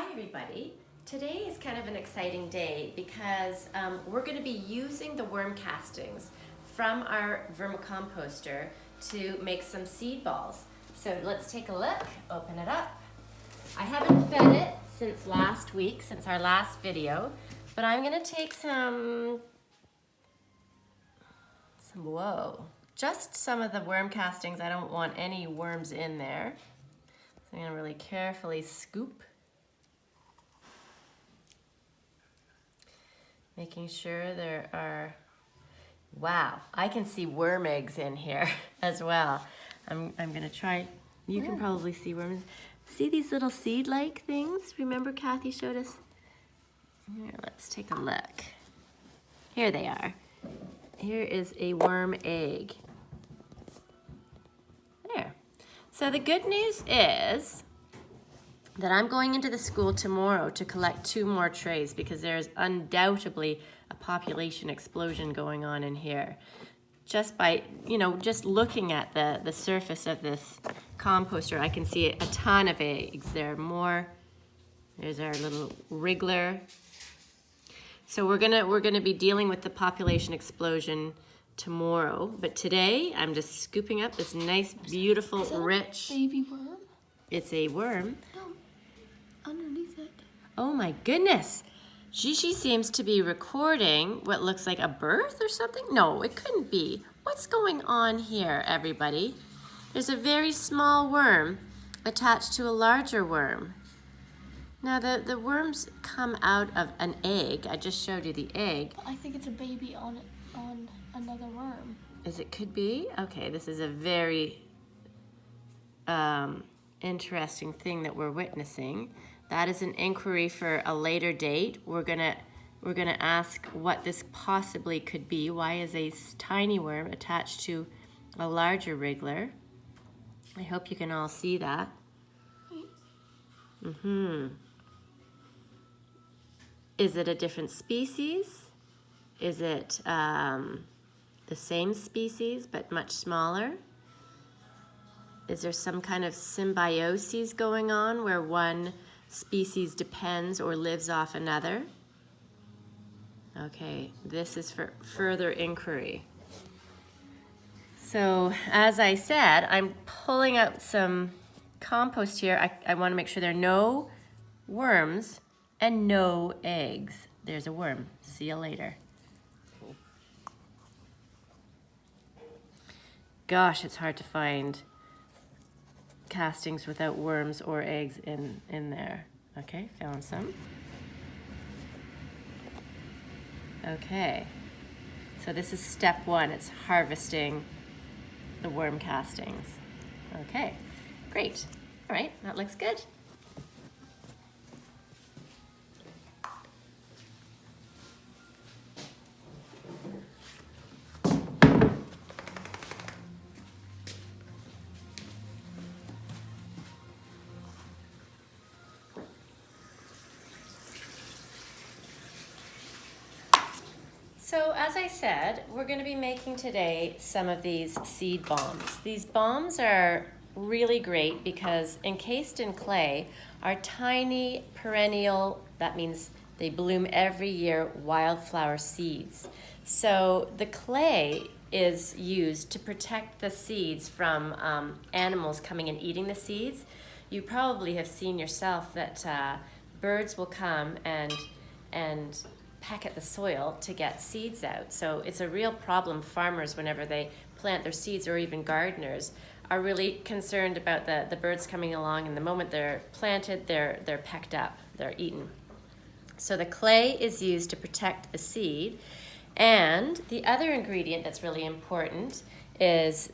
Hi everybody. Today is kind of an exciting day because we're going to be using the worm castings from our vermicomposter to make some seed balls. So let's take a look, open it up. I haven't fed it since last week, since our last video, but I'm going to take just some of the worm castings. I don't want any worms in there. So I'm going to really carefully scoop, making sure there are, wow, I can see worm eggs in here as well. I'm going to try, you can probably see worms. See these little seed-like things? Remember Kathy showed us? Here, let's take a look. Here they are. Here is a worm egg. There. So the good news is that I'm going into the school tomorrow to collect 2 more trays because there's undoubtedly a population explosion going on in here. Just by, just looking at the surface of this composter, I can see a ton of eggs. There are more. There's our little wriggler. So we're gonna be dealing with the population explosion tomorrow, but today I'm just scooping up this nice, beautiful, rich. Baby worm? It's a worm. No, underneath it. Oh my goodness. Gigi seems to be recording what looks like a birth or something. No, it couldn't be. What's going on here, everybody? There's a very small worm attached to a larger worm. Now the worms come out of an egg. I just showed you the egg. I think it's a baby on another worm. It could be? Okay, this is a very interesting thing that we're witnessing. That is an inquiry for a later date. We're gonna ask what this possibly could be. Why is a tiny worm attached to a larger wriggler? I hope you can all see that. Is it a different species? Is it the same species but much smaller? Is there some kind of symbiosis going on where one species depends or lives off another? Okay, this is for further inquiry. So as I said, I'm pulling out some compost here. I want to make sure there are no worms and no eggs. There's a worm. See you later. Gosh, it's hard to find castings without worms or eggs in there. Okay, found some. Okay, so this is step 1. It's harvesting the worm castings. Okay, great. All right, that looks good. So as I said, we're going to be making today some of these seed bombs. These bombs are really great because encased in clay are tiny perennial, that means they bloom every year, wildflower seeds. So the clay is used to protect the seeds from animals coming and eating the seeds. You probably have seen yourself that birds will come and peck at the soil to get seeds out. So it's a real problem. Farmers, whenever they plant their seeds, or even gardeners, are really concerned about the birds coming along, and the moment they're planted, they're pecked up, they're eaten. So the clay is used to protect the seed, and the other ingredient that's really important is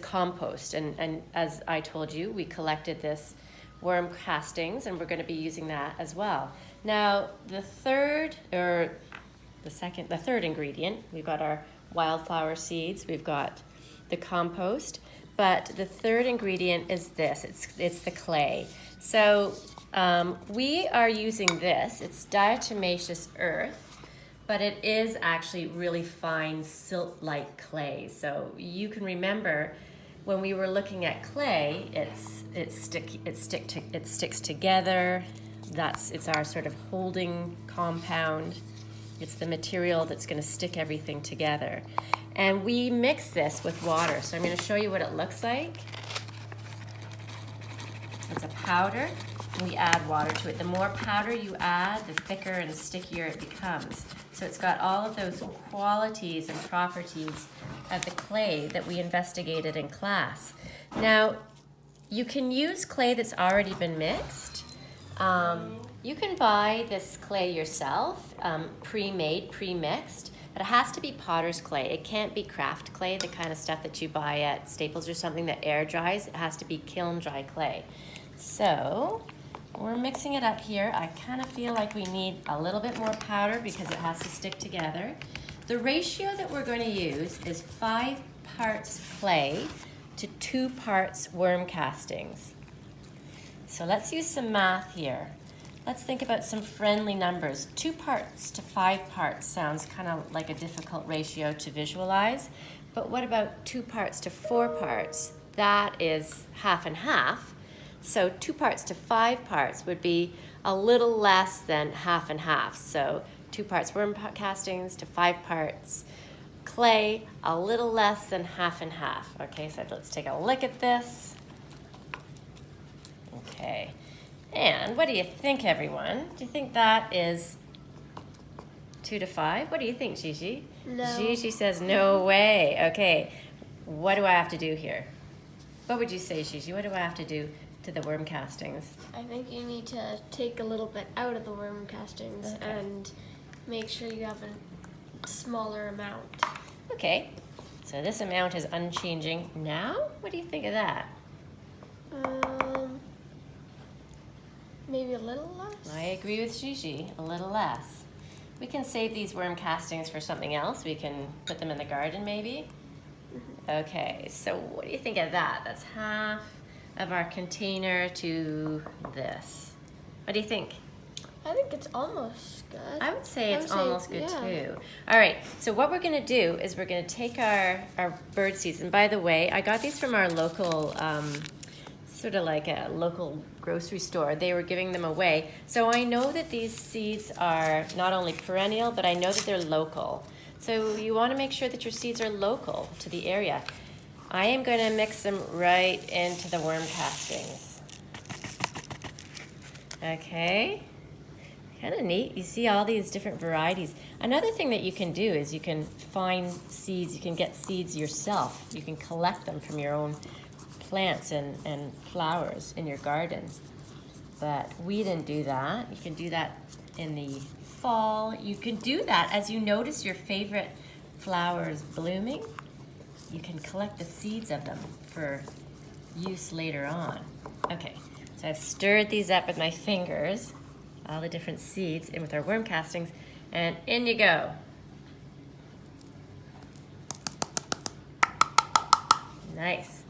compost. And as I told you, we collected this worm castings, and we're going to be using that as well. Now, the third ingredient, we've got our wildflower seeds, we've got the compost, but the third ingredient is this, it's the clay. So we are using this, it's diatomaceous earth, but it is actually really fine silt-like clay. So you can remember when we were looking at clay, it sticks together. It's our sort of holding compound. It's the material that's going to stick everything together. And we mix this with water. So I'm going to show you what it looks like. It's a powder. We add water to it. The more powder you add, the thicker and stickier it becomes. So it's got all of those qualities and properties of the clay that we investigated in class. Now, you can use clay that's already been mixed. You can buy this clay yourself, pre-made, pre-mixed, but it has to be potter's clay. It can't be craft clay, the kind of stuff that you buy at Staples or something that air dries. It has to be kiln dry clay. So we're mixing it up here. I kind of feel like we need a little bit more powder because it has to stick together. The ratio that we're going to use is 5 parts clay to 2 parts worm castings. So let's use some math here. Let's think about some friendly numbers. 2 parts to 5 parts sounds kind of like a difficult ratio to visualize, but what about 2 parts to 4 parts? That is half and half. So 2 parts to 5 parts would be a little less than half and half. So 2 parts worm castings to 5 parts clay, a little less than half and half. Okay, so let's take a look at this. Okay, and what do you think, everyone? Do you think that is 2 to 5? What do you think, Gigi? No. Gigi says no way. Okay, what do I have to do here? What would you say, Gigi? What do I have to do to the worm castings? I think you need to take a little bit out of the worm castings and make sure you have a smaller amount. Okay, so this amount is unchanging now. What do you think of that? Maybe a little less? I agree with Gigi, a little less. We can save these worm castings for something else. We can put them in the garden maybe. Okay, so what do you think of that? That's half of our container to this. What do you think? I think it's almost good. I would say it's almost good yeah. too. All right, so what we're gonna do is we're gonna take our bird seeds, and by the way, I got these from our local, sort of like a local grocery store. They were giving them away. So I know that these seeds are not only perennial, but I know that they're local. So you wanna make sure that your seeds are local to the area. I am gonna mix them right into the worm castings. Okay. Kind of neat. You see all these different varieties. Another thing that you can do is you can find seeds. You can get seeds yourself. You can collect them from your own plants and flowers in your garden. But we didn't do that. You can do that in the fall. You can do that as you notice your favorite flowers blooming. You can collect the seeds of them for use later on. Okay, so I've stirred these up with my fingers, all the different seeds in with our worm castings, and in you go. Nice.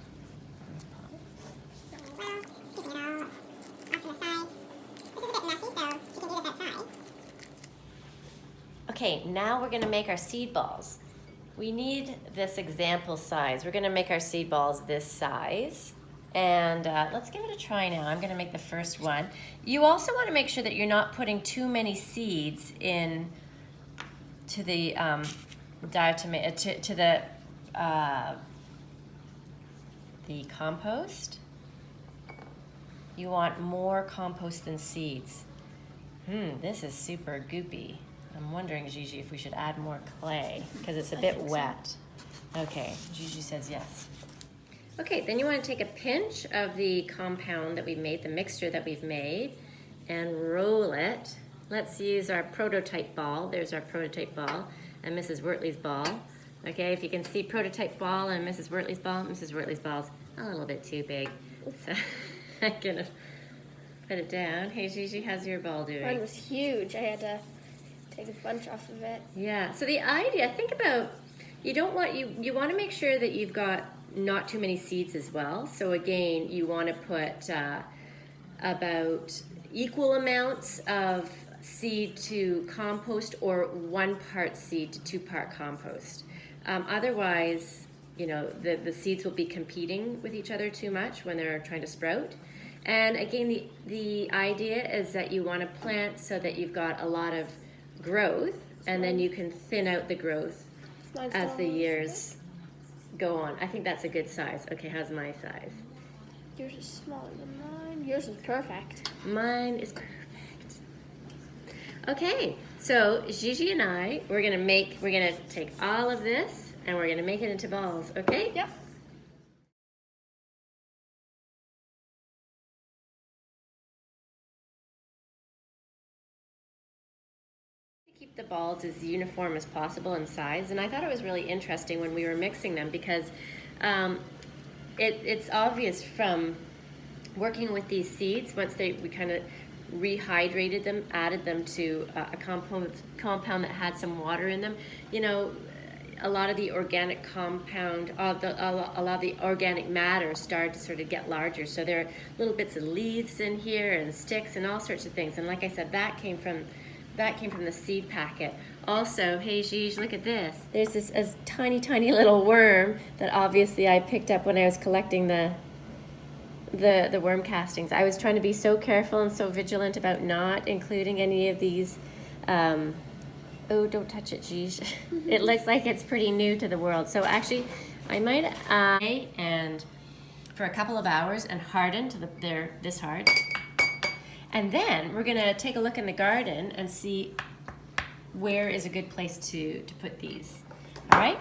Okay, now we're gonna make our seed balls. We need this example size. We're gonna make our seed balls this size. And let's give it a try now. I'm gonna make the first one. You also wanna make sure that you're not putting too many seeds in to the the compost. You want more compost than seeds. This is super goopy. I'm wondering, Gigi, if we should add more clay because it's a bit wet. So. Okay, Gigi says yes. Okay, then you want to take a pinch of the compound that we've made, the mixture that we've made, and roll it. Let's use our prototype ball. There's our prototype ball and Mrs. Wortley's ball. Okay, if you can see prototype ball and Mrs. Wortley's ball's a little bit too big. So I'm gonna put it down. Hey Gigi, how's your ball doing? Mine was huge. I had to take a bunch off of it. Yeah, so the idea, think about, you want to make sure that you've got not too many seeds as well. So again, you want to put about equal amounts of seed to compost or 1 part seed to 2 part compost. Otherwise, you know, the seeds will be competing with each other too much when they're trying to sprout. And again, the idea is that you want to plant so that you've got a lot of growth, and then you can thin out the growth as the years go on. I think that's a good size. Okay, how's my size? Yours is smaller than mine. Yours is perfect. Mine is perfect. Okay, so Gigi and I, we're gonna take all of this and we're gonna make it into balls, okay? Yep. Keep the balls as uniform as possible in size, and I thought it was really interesting when we were mixing them because it's obvious from working with these seeds, once we kind of rehydrated them, added them to a compound that had some water in them, you know, a lot of the organic compound, a lot of the organic matter started to sort of get larger. So there are little bits of leaves in here and sticks and all sorts of things. And like I said, that came from the seed packet. Also, hey Gigi, look at this. There's this tiny, tiny little worm that obviously I picked up when I was collecting the worm castings. I was trying to be so careful and so vigilant about not including any of these. Oh, don't touch it, Gigi. It looks like it's pretty new to the world. So actually, I might and for a couple of hours and harden to they're this hard. And then we're gonna take a look in the garden and see where is a good place to put these. All right?